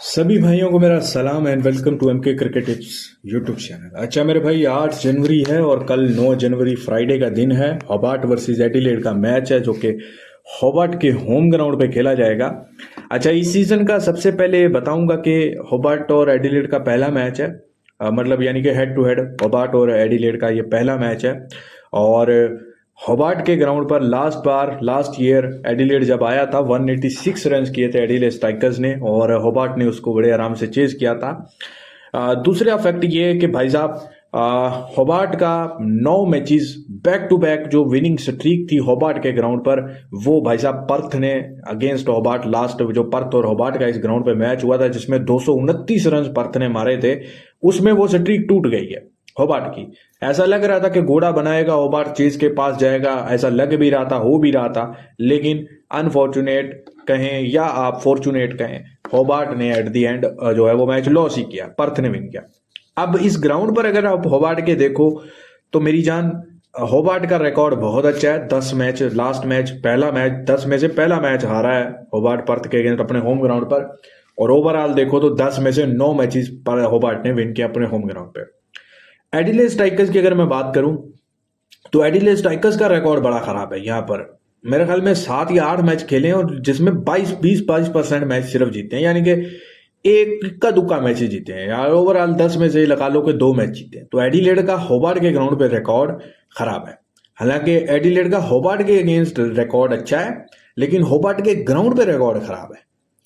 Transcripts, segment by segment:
सभी भाइयों को मेरा सलाम and welcome to MK cricket tips YouTube channel. अच्छा मेरे भाई, 8 जनवरी है और कल 9 जनवरी फ्राइडे का दिन है। होबार्ट वर्सेस एडिलेड का मैच है जो कि होबार्ट के होम ग्राउंड पे खेला जाएगा। अच्छा, इस सीजन का सबसे पहले बताऊंगा कि होबार्ट और एडिलेड का पहला मैच है। मतलब यानी कि हेड टू हेड होबार्ट और एडिलेड का ये पहला मैच है। और होबार्ट के ग्राउंड पर लास्ट ईयर एडिलेड जब आया था 186 रन किए थे एडिलेड स्ट्राइकर्स ने और होबार्ट ने उसको बड़े आराम से चेज किया था। दूसरा फैक्ट ये है कि भाई साहब, होबार्ट का 9 मैचेस बैक टू बैक जो विनिंग स्ट्रीक थी होबार्ट के ग्राउंड पर, वो भाई साहब पर्थ ने अगेंस्ट होबार्ट, लास्ट जो पर्थ और होबार्ट का इस ग्राउंड पे मैच हुआ था जिसमें 229 रन पर्थ ने मारे थे, उसमें वो स्ट्रीक टूट गई है होबार्ट की। ऐसा लग रहा था कि घोड़ा बनाएगा होबार्ट, चेज के पास जाएगा, ऐसा लग भी रहा था, हो भी रहा था, लेकिन अनफॉर्चुनेट कहें या आप फॉर्चुनेट कहें, होबार्ट ने एट द एंड जो है वो मैच लॉस ही किया, पर्थ ने विन किया। अब इस ग्राउंड पर अगर आप होबार्ट के देखो तो मेरी जान, होबार्ट का रिकॉर्ड बहुत अच्छा है। 10 मैच, लास्ट मैच पहला मैच 10 में से पहला मैच हारा है होबार्ट पर्थ के अगेंस्ट अपने होम ग्राउंड पर। और ओवरऑल देखो तो 10 में से 9 मैचेस पर होबार्ट ने विन किया अपने होम ग्राउंड पे। एडिलेड स्ट्राइकर्स की अगर मैं बात करूं तो एडिलेड स्ट्राइकर्स का रिकॉर्ड बड़ा खराब है। यहाँ पर मेरे ख्याल में 7 या 8 मैच खेले हैं और जिसमें 22% मैच सिर्फ जीते हैं, यानी कि एक इक्का दुक्का मैच ही जीते हैं यार। ओवरऑल 10 में से लगा लो कि 2 मैच जीते हैं। तो एडिलेड का होबार्ट के ग्राउंड पे रिकॉर्ड खराब है। हालांकि एडिलेड का होबार्ट के अगेंस्ट रिकॉर्ड अच्छा है, लेकिन होबार्ट के ग्राउंड पे रिकॉर्ड खराब है।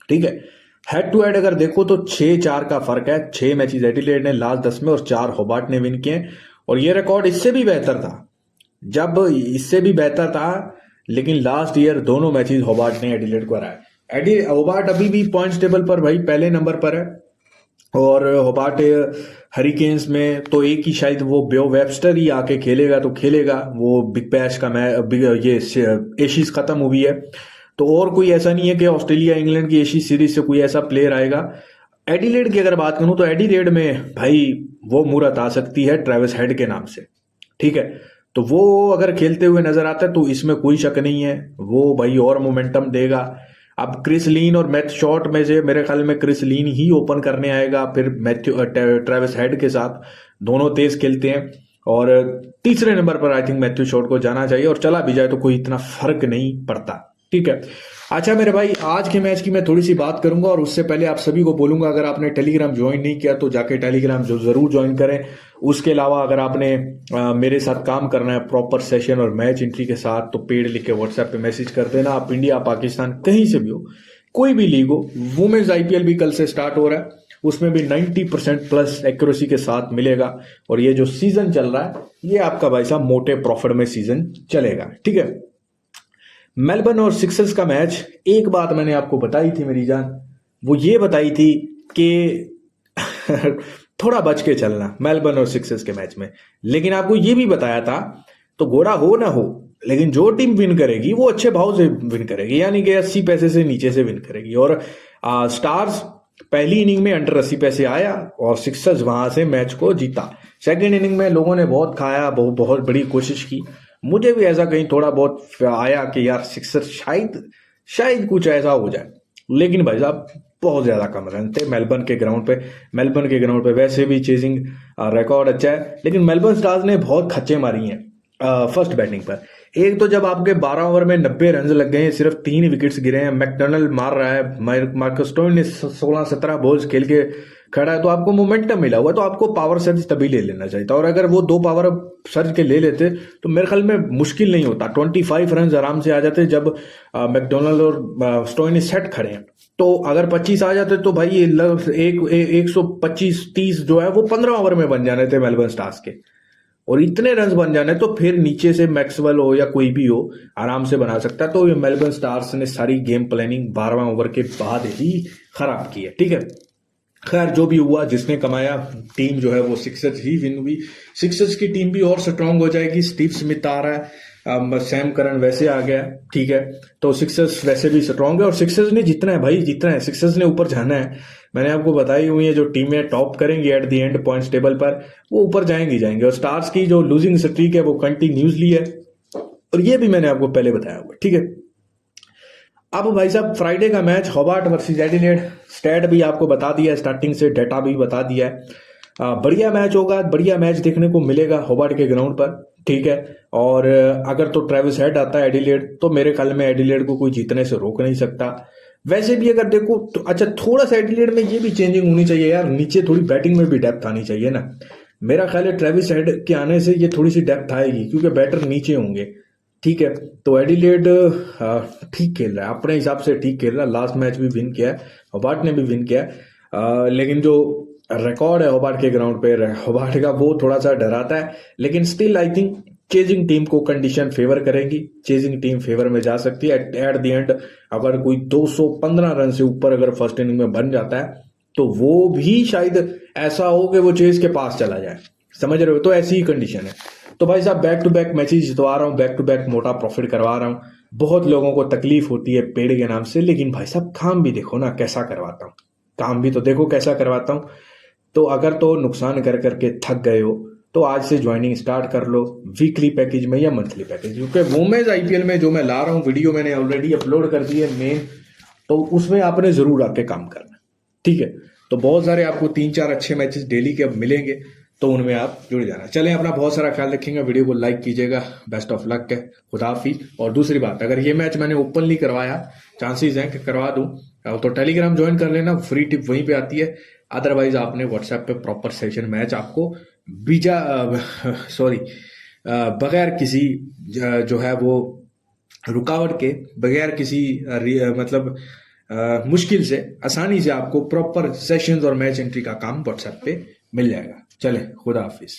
ठीक है, हेड टू हेड अगर देखो तो 6-4 का फर्क है। 6 मैचेस एडिलेड ने लास्ट 10 में और 4 होबार्ट ने विन किए। और ये रिकॉर्ड इससे भी बेहतर था, जब इससे भी बेहतर था, लेकिन लास्ट ईयर दोनों मैचेस होबार्ट ने एडिलेड को हराया। होबार्ट अभी भी पॉइंट्स टेबल पर भाई पहले नंबर पर है। और होबार्ट हरिकेन्स में तो एक ही शायद वो बेो वेबस्टर ही आके खेलेगा तो खेलेगा। वो बिग बैश का मैच, ये एशिज खत्म हुई है तो और कोई ऐसा नहीं है कि ऑस्ट्रेलिया इंग्लैंड की एशिया सीरीज से कोई ऐसा प्लेयर आएगा। एडिलेड की अगर बात करूं तो एडिलेड में भाई वो मूरत आ सकती है ट्रेविस हेड के नाम से। ठीक है, तो वो अगर खेलते हुए नजर आता है तो इसमें कोई शक नहीं है, वो भाई और मोमेंटम देगा। अब क्रिस लीन और मैथ्यू शॉट में से मेरे ख्याल में क्रिस लीन ही ओपन करने आएगा, फिर ट्रेविस हेड के साथ दोनों तेज खेलते हैं। और तीसरे नंबर पर आई थिंक मैथ्यू शॉट को जाना चाहिए, और चला भी जाए तो कोई इतना फर्क नहीं पड़ता। ठीक है। अच्छा मेरे भाई, आज के मैच की मैं थोड़ी सी बात करूंगा और उससे पहले आप सभी को बोलूंगा अगर आपने टेलीग्राम ज्वाइन नहीं किया तो जाके टेलीग्राम जरूर ज्वाइन करें। उसके अलावा अगर आपने मेरे साथ काम करना है प्रॉपर सेशन और मैच एंट्री के साथ, तो पेड लिख के व्हाट्सएप पे मैसेज कर देना। आप इंडिया पाकिस्तान कहीं से भी हो, कोई भी लीग हो, वुमेन्स आईपीएल भी कल से स्टार्ट हो रहा है, उसमें भी 90% प्लस एक्यूरेसी के साथ मिलेगा। और ये जो सीजन चल रहा है ये आपका भाई साहब मोटे प्रॉफिट में सीजन चलेगा। ठीक है, मेलबर्न और सिक्सर्स का मैच, एक बात मैंने आपको बताई थी मेरी जान, वो ये बताई थी कि थोड़ा बच के चलना मेलबर्न और सिक्सर्स के मैच में। लेकिन आपको ये भी बताया था, तो घोड़ा हो ना हो, लेकिन जो टीम विन करेगी वो अच्छे भाव से विन करेगी, यानी कि 80 पैसे से नीचे से विन करेगी। और स्टार्स पहली इनिंग में अंडर 80 पैसे आया और सिक्सर्स वहां से मैच को जीता। सेकेंड इनिंग में लोगों ने बहुत खाया, बहुत बड़ी कोशिश की, मुझे भी ऐसा कहीं थोड़ा बहुत आया कि यार सिक्सर शायद कुछ ऐसा हो जाए, लेकिन भाई साहब बहुत ज्यादा कम रन थे मेलबर्न के ग्राउंड पे। मेलबर्न के ग्राउंड पे वैसे भी चेजिंग रिकॉर्ड अच्छा है, लेकिन मेलबर्न स्टार्स ने बहुत खच्चे मारी हैं फर्स्ट बैटिंग पर। एक तो जब आपके 12 ओवर में 90 रन लग गए हैं, सिर्फ 3 विकेट्स गिरे हैं, मैकडोनल्ड मार रहा है, मार्कस स्टोइन ने 16-17 बॉल्स खेल के खड़ा है, तो आपको मोमेंटम मिला हुआ, तो आपको पावर सर्ज तभी ले लेना चाहिए था। और अगर वो 2 पावर सर्ज के ले लेते तो मेरे ख्याल में मुश्किल नहीं होता, 25 रन आराम से आ जाते जब मैकडोनल्ड और स्टोइन सेट खड़े हैं। तो अगर 25 आ जाते तो भाई 125-30 जो है वो 15 ओवर में बन जाने थे मेलबर्न स्टार्स के, और इतने रन बन जाने तो फिर नीचे से मैक्सवेल हो या कोई भी हो आराम से बना सकता है। तो ये मेलबर्न स्टार्स ने सारी गेम प्लानिंग 12वें ओवर के बाद ही खराब की है। ठीक है, खैर जो भी हुआ, जिसने कमाया, टीम जो है वो सिक्सर्स ही विन हुई। सिक्सर्स की टीम भी और स्ट्रांग हो जाएगी। स्टीव स्मिथ आ रहा है, सैम करन वैसे आ गया। ठीक है, तो सिक्सर्स वैसे भी स्ट्रांग है और सिक्सर्स ने जीतना है भाई, जीतना है, सिक्सर्स ने ऊपर जाना है। मैंने आपको बताई हुई है, जो टीमें टॉप करेंगी at the end points table पर, वो ऊपर जाएंगी। और स्टार्स की जो लूजिंग स्ट्रीक है वो कंटिन्यूसली है, और ये भी मैंने आपको पहले बताया हुआ। ठीक है, अब भाई साहब फ्राइडे का match Hobart versus Adelaide, stat भी आपको बता दिया है, स्टार्टिंग से डाटा भी बता दिया है। बढ़िया मैच होगा, बढ़िया मैच देखने को मिलेगा हॉबार्ट के ग्राउंड पर, ठीक है। और अगर तो ट्रेविस हेड आता है एडिलेड, तो मेरे ख्याल में एडिलेड को कोई जीतने से रोक नहीं सकता। वैसे भी अगर देखो तो अच्छा, थोड़ा सा एडिलेड में ये भी चेंजिंग होनी चाहिए यार, नीचे थोड़ी बैटिंग में भी डेप्थ आनी चाहिए ना। मेरा ख्याल है ट्रेविस हेड के आने से ये थोड़ी सी डेप्थ आएगी, क्योंकि बैटर नीचे होंगे, ठीक है। तो एडिलेड ठीक खेल रहा है, अपने हिसाब से ठीक खेल रहा है, लास्ट मैच भी विन किया है, हॉबार्ट ने भी विन किया है। लेकिन जो रिकॉर्ड है हॉबार्ट के ग्राउंड पे हॉबार्ट का, वो थोड़ा सा डराता है। लेकिन still I think chasing team को कंडीशन फेवर करेंगी, चेजिंग टीम फेवर में जा सकती है। एट द एंड अगर कोई 215 रन से ऊपर अगर फर्स्ट इनिंग में बन जाता है, तो वो भी शायद ऐसा हो कि वो चेज के पास चला जाए, समझ रहे हो। तो ऐसी ही कंडीशन है। तो भाई साहब बैक टू बैक मैचेस जितवा रहा हूँ, बैक टू बैक मोटा प्रॉफिट करवा रहा हूँ। बहुत लोगों को तकलीफ होती है पेड़ के नाम से, लेकिन भाई साहब काम भी देखो ना कैसा करवाता हूँ, काम भी तो देखो कैसा करवाता हूँ। तो अगर तो नुकसान कर करके थक गए हो, तो आज से ज्वाइनिंग स्टार्ट कर लो, वीकली पैकेज में या मंथली पैकेज, क्योंकि वुमेन्स आईपीएल में जो मैं ला रहा हूँ वीडियो मैंने ऑलरेडी अपलोड कर दी है मेन, तो उसमें आपने जरूर आके काम करना, ठीक है। तो बहुत सारे आपको 3-4 अच्छे मैचेस डेली के अब मिलेंगे, तो उनमें आप जुड़ जाना। चलें, अपना बहुत सारा ख्याल रखेंगे, वीडियो को लाइक कीजिएगा, बेस्ट ऑफ लक है, खुदा हाफिज। और दूसरी बात, अगर ये मैच मैंने ओपनली करवाया, चांसेस हैं कि करवा दूं, तो टेलीग्राम ज्वाइन कर लेना, फ्री टिप वहीं पे आती है। अदरवाइज आपने व्हाट्सएप पे प्रॉपर सेशन मैच आपको बीजा सॉरी बगैर किसी जो है वो रुकावट के, बगैर किसी मतलब मुश्किल से, आसानी से आपको प्रॉपर सेशंस और मैच एंट्री का काम व्हाट्सएप पे मिल जाएगा। चले, खुदा हाफिज।